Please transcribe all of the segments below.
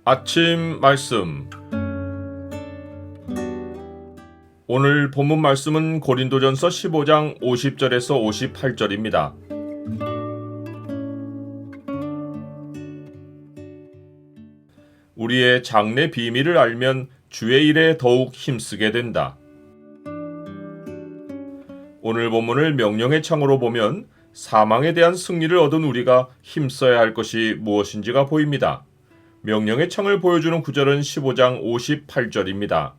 아침 말씀. 오늘 본문 말씀은 고린도전서 15장 50절에서 58절입니다. 우리의 장래 비밀을 알면 주의 일에 더욱 힘쓰게 된다. 오늘 본문을 명령의 창으로 보면 사망에 대한 승리를 얻은 우리가 힘써야 할 것이 무엇인지가 보입니다. 명령의 창을 보여주는 구절은 15장 58절입니다.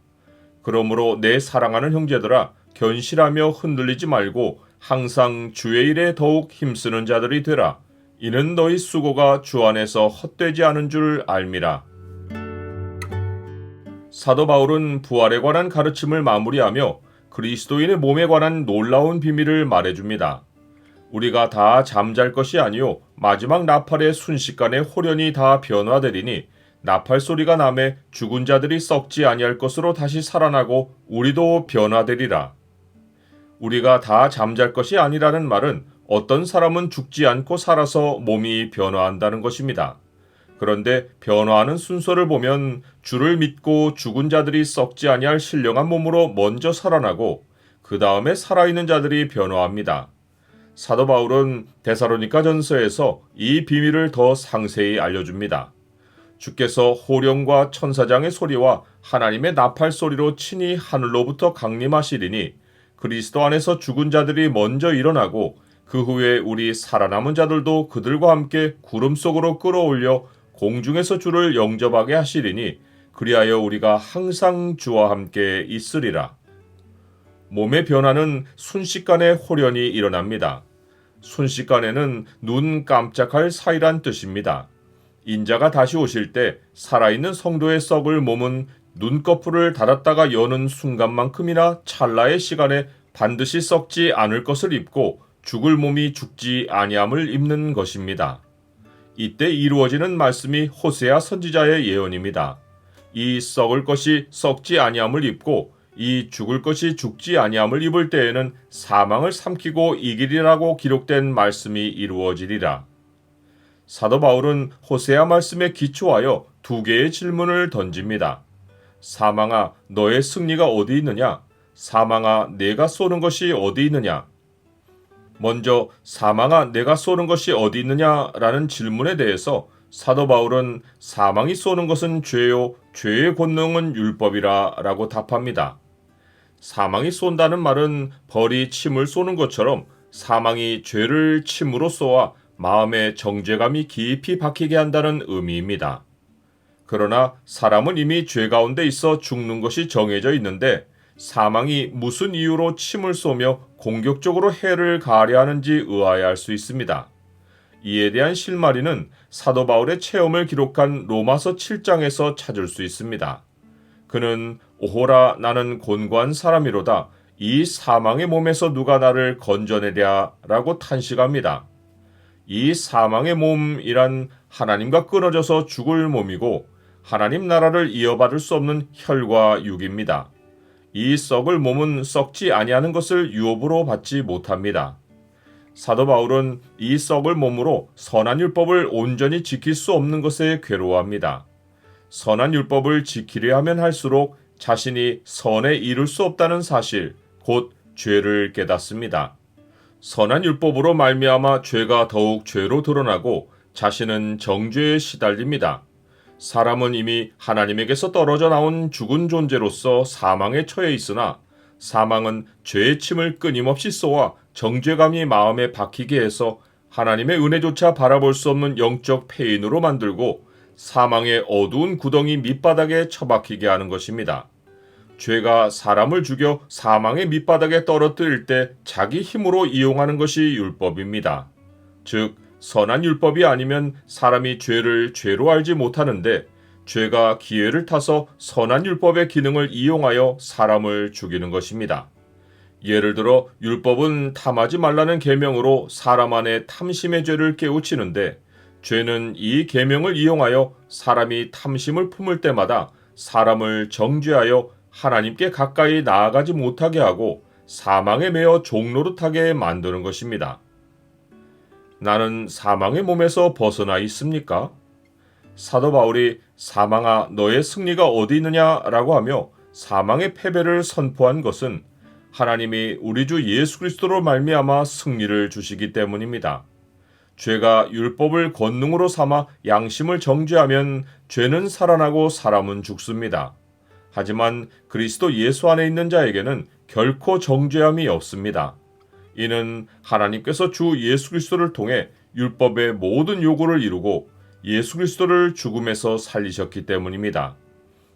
그러므로 내 사랑하는 형제들아, 견실하며 흔들리지 말고 항상 주의 일에 더욱 힘쓰는 자들이 되라. 이는 너희 수고가 주 안에서 헛되지 않은 줄 알미라. 사도 바울은 부활에 관한 가르침을 마무리하며 그리스도인의 몸에 관한 놀라운 비밀을 말해줍니다. 우리가 다 잠잘 것이 아니요 마지막 나팔의 순식간에 홀연히 다 변화되리니 나팔 소리가 나매 죽은 자들이 썩지 아니할 것으로 다시 살아나고 우리도 변화되리라. 우리가 다 잠잘 것이 아니라는 말은 어떤 사람은 죽지 않고 살아서 몸이 변화한다는 것입니다. 그런데 변화하는 순서를 보면 주를 믿고 죽은 자들이 썩지 아니할 신령한 몸으로 먼저 살아나고 그 다음에 살아있는 자들이 변화합니다. 사도 바울은 데살로니가 전서에서 이 비밀을 더 상세히 알려줍니다. 주께서 호령과 천사장의 소리와 하나님의 나팔 소리로 친히 하늘로부터 강림하시리니 그리스도 안에서 죽은 자들이 먼저 일어나고 그 후에 우리 살아남은 자들도 그들과 함께 구름 속으로 끌어올려 공중에서 주를 영접하게 하시리니 그리하여 우리가 항상 주와 함께 있으리라. 몸의 변화는 순식간에 홀연히 일어납니다. 순식간에는 눈 깜짝할 사이란 뜻입니다. 인자가 다시 오실 때 살아있는 성도의 썩을 몸은 눈꺼풀을 닫았다가 여는 순간만큼이나 찰나의 시간에 반드시 썩지 않을 것을 입고 죽을 몸이 죽지 아니함을 입는 것입니다. 이때 이루어지는 말씀이 호세아 선지자의 예언입니다. 이 썩을 것이 썩지 아니함을 입고 이 죽을 것이 죽지 아니함을 입을 때에는 사망을 삼키고 이기리라고 기록된 말씀이 이루어지리라. 사도 바울은 호세아 말씀에 기초하여 두 개의 질문을 던집니다. 사망아, 너의 승리가 어디 있느냐? 사망아, 내가 쏘는 것이 어디 있느냐? 먼저 사망아, 내가 쏘는 것이 어디 있느냐라는 질문에 대해서 사도 바울은 사망이 쏘는 것은 죄요, 죄의 권능은 율법이라 라고 답합니다. 사망이 쏜다는 말은 벌이 침을 쏘는 것처럼 사망이 죄를 침으로 쏘아 마음에 정죄감이 깊이 박히게 한다는 의미입니다. 그러나 사람은 이미 죄 가운데 있어 죽는 것이 정해져 있는데 사망이 무슨 이유로 침을 쏘며 공격적으로 해를 가하려 하는지 의아해할 수 있습니다. 이에 대한 실마리는 사도 바울의 체험을 기록한 로마서 7장에서 찾을 수 있습니다. 그는 오호라 나는 곤고한 사람이로다. 이 사망의 몸에서 누가 나를 건져내랴 라고 탄식합니다. 이 사망의 몸이란 하나님과 끊어져서 죽을 몸이고 하나님 나라를 이어받을 수 없는 혈과 육입니다. 이 썩을 몸은 썩지 아니하는 것을 유업으로 받지 못합니다. 사도 바울은 이 썩을 몸으로 선한 율법을 온전히 지킬 수 없는 것에 괴로워합니다. 선한 율법을 지키려 하면 할수록 자신이 선에 이룰 수 없다는 사실, 곧 죄를 깨닫습니다. 선한 율법으로 말미암아 죄가 더욱 죄로 드러나고 자신은 정죄에 시달립니다. 사람은 이미 하나님에게서 떨어져 나온 죽은 존재로서 사망에 처해 있으나 사망은 죄의 침을 끊임없이 쏘아 정죄감이 마음에 박히게 해서 하나님의 은혜조차 바라볼 수 없는 영적 폐인으로 만들고 사망의 어두운 구덩이 밑바닥에 처박히게 하는 것입니다. 죄가 사람을 죽여 사망의 밑바닥에 떨어뜨릴 때 자기 힘으로 이용하는 것이 율법입니다. 즉, 선한 율법이 아니면 사람이 죄를 죄로 알지 못하는데 죄가 기회를 타서 선한 율법의 기능을 이용하여 사람을 죽이는 것입니다. 예를 들어 율법은 탐하지 말라는 계명으로 사람 안에 탐심의 죄를 깨우치는데 죄는 이 계명을 이용하여 사람이 탐심을 품을 때마다 사람을 정죄하여 하나님께 가까이 나아가지 못하게 하고 사망에 매어 종노릇하게 만드는 것입니다. 나는 사망의 몸에서 벗어나 있습니까? 사도 바울이 사망아 너의 승리가 어디 있느냐라고 하며 사망의 패배를 선포한 것은 하나님이 우리 주 예수 그리스도로 말미암아 승리를 주시기 때문입니다. 죄가 율법을 권능으로 삼아 양심을 정죄하면 죄는 살아나고 사람은 죽습니다. 하지만 그리스도 예수 안에 있는 자에게는 결코 정죄함이 없습니다. 이는 하나님께서 주 예수 그리스도를 통해 율법의 모든 요구를 이루고 예수 그리스도를 죽음에서 살리셨기 때문입니다.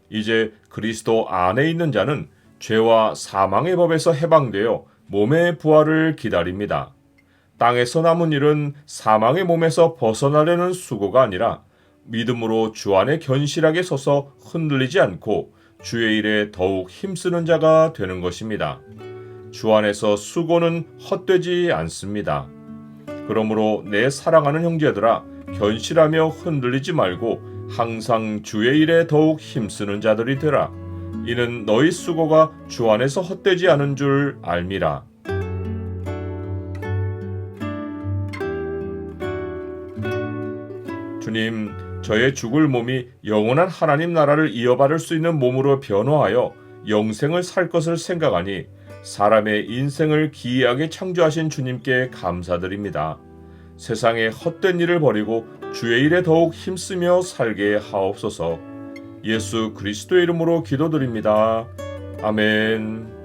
이제 그리스도 안에 있는 자는 죄와 사망의 법에서 해방되어 몸의 부활을 기다립니다. 땅에서 남은 일은 사망의 몸에서 벗어나려는 수고가 아니라 믿음으로 주 안에 견실하게 서서 흔들리지 않고 주의 일에 더욱 힘쓰는 자가 되는 것입니다. 주 안에서 수고는 헛되지 않습니다. 그러므로 내 사랑하는 형제들아, 견실하며 흔들리지 말고 항상 주의 일에 더욱 힘쓰는 자들이 되라. 이는 너희 수고가 주 안에서 헛되지 않은 줄 알미라. 주님, 저의 죽을 몸이 영원한 하나님 나라를 이어받을 수 있는 몸으로 변화하여 영생을 살 것을 생각하니 사람의 인생을 기이하게 창조하신 주님께 감사드립니다. 세상의 헛된 일을 버리고 주의 일에 더욱 힘쓰며 살게 하옵소서. 예수 그리스도의 이름으로 기도드립니다. 아멘.